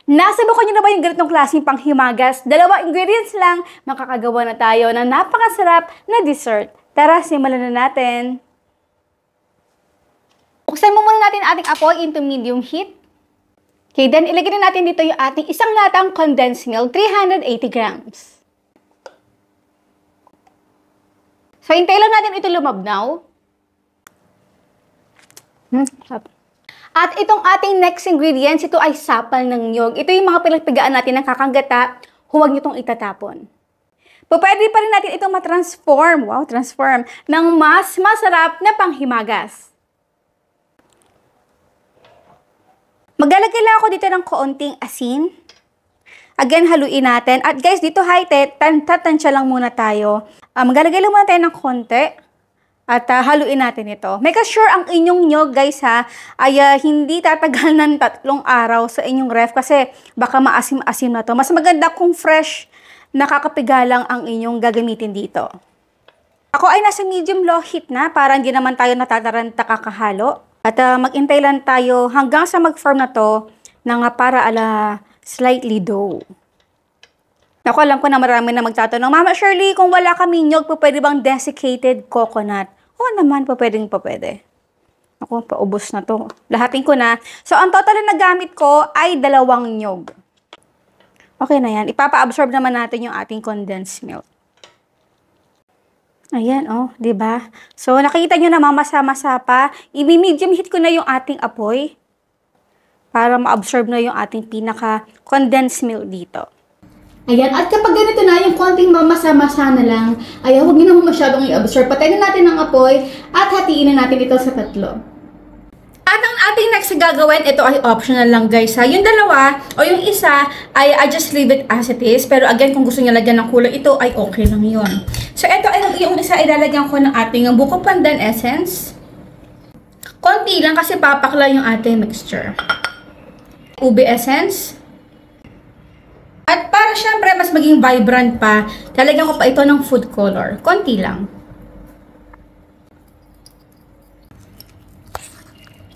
Nasubukan nyo na ba yung ganitong klaseng panghimagas? 2 ingredients lang, makakagawa na tayo ng napakasarap na dessert. Tara, simulan na natin. Buksan mo muna natin ating apoy into medium heat. Okay, then ilagay na natin dito yung ating isang latang condensed milk, 380 grams. So, hintayin lang natin ito lumabnaw. At itong ating next ingredients, ito ay sapal ng niyog. Ito yung mga pinagpigaan natin ng kakanggata, huwag nyo itong itatapon. Pwede pa rin natin itong matransform, transform, ng mas masarap na panghimagas. Maglalagay lang ako dito ng kaunting asin. Again, haluin natin. At guys, dito tatansya lang muna tayo. Maglalagay lang muna tayo ng konti. At haluin natin ito. Make sure ang inyong nyog, guys, ay hindi tatagal ng 3 araw sa inyong ref kasi baka maasim-asim na to. Mas maganda kung fresh, nakakapiga lang ang inyong gagamitin dito. Ako ay nasa medium low heat na para hindi naman tayo natataranta kakahalo. At mag-intay lang tayo hanggang sa mag-form na to na para slightly dough. Ako, alam ko na marami na magtatanong, Mama Shirley, kung wala kami nyog, pwede bang desiccated coconut? Oo naman, pwede. Ako, paubos na to. Lahatin ko na. So, ang total na nagamit ko ay 2 nyog. Okay na yan. Ipapa-absorb naman natin yung ating condensed milk. Ayan, diba? So, nakita nyo na mamasa-masa pa. I-medium heat ko na yung ating apoy para ma-absorb na yung ating pinaka-condensed milk dito. Ayan, at kapag ganito na, yung konting mamasa-masa na lang, huwag nyo naman masyadong i-absorb. Patayin na natin ang apoy at hatiin na natin ito sa 3. At ang ating next gagawin, ito ay optional lang guys ha. Yung 2 o yung isa ay I just leave it as it is. Pero again, kung gusto nyo lagyan ng kulay, ito ay okay lang yun. So ito ay yung isa ay lalagyan ko ng ating buko pandan essence. Konti lang kasi papakla yung ating mixture. Ube essence. At para syempre mas maging vibrant pa, lalagyan ko pa ito ng food color. Konti lang.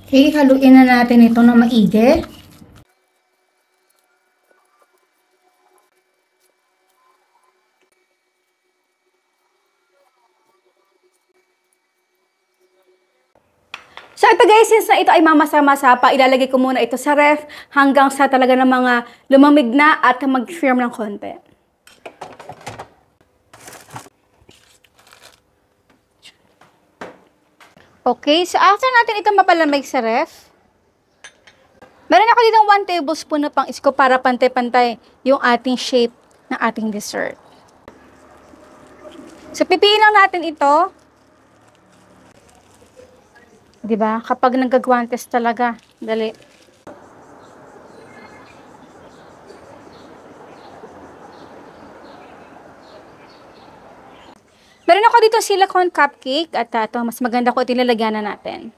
Okay, haluin na natin ito na maigi. So ito guys, since na ito ay mamasa-masa pa, ilalagay ko muna ito sa ref hanggang sa talaga ng mga lumamig na at mag-firm ng konti. Okay, so after natin ito mapalamig sa ref, meron ako dito 1 tablespoon na pang isko para pantay-pantay yung ating shape ng ating dessert. So pipiin lang natin ito. Diba? Kapag nagagwantes talaga, dali. Meron ako dito silicone cupcake at ito, mas maganda ko ito nilalagyan na natin.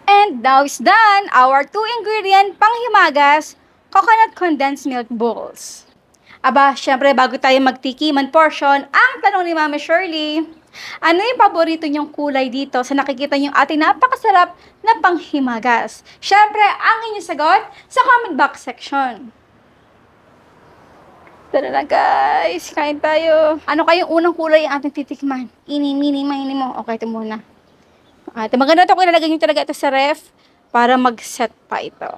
And now is done our 2-ingredient panghimagas coconut condensed milk balls. Aba, syempre bago tayo magtikiman portion, ang tanong ni Mama Shirley, ano yung paborito niyong kulay dito sa nakikita niyong ating napakasarap na panghimagas? Syempre, ang inyong sagot sa comment box section. Tara na guys, kain tayo. Ano kayong unang kulay ang ating titikman? Ini, mini, mini mo. Okay, ito muna. At maganda ito kung ilalagay nyo talaga ito sa ref para mag-set pa ito.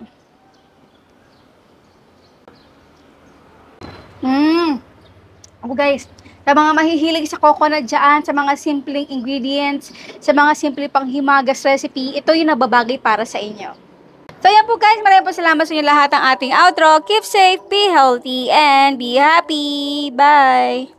Ako guys, sa mga mahihilig sa coconut dyan, sa mga simpleng ingredients, sa mga simple panghimagas recipe, ito yung nababagay para sa inyo. So yan po guys, maraming po salamat sa inyo lahat ang ating outro. Keep safe, be healthy, and be happy. Bye!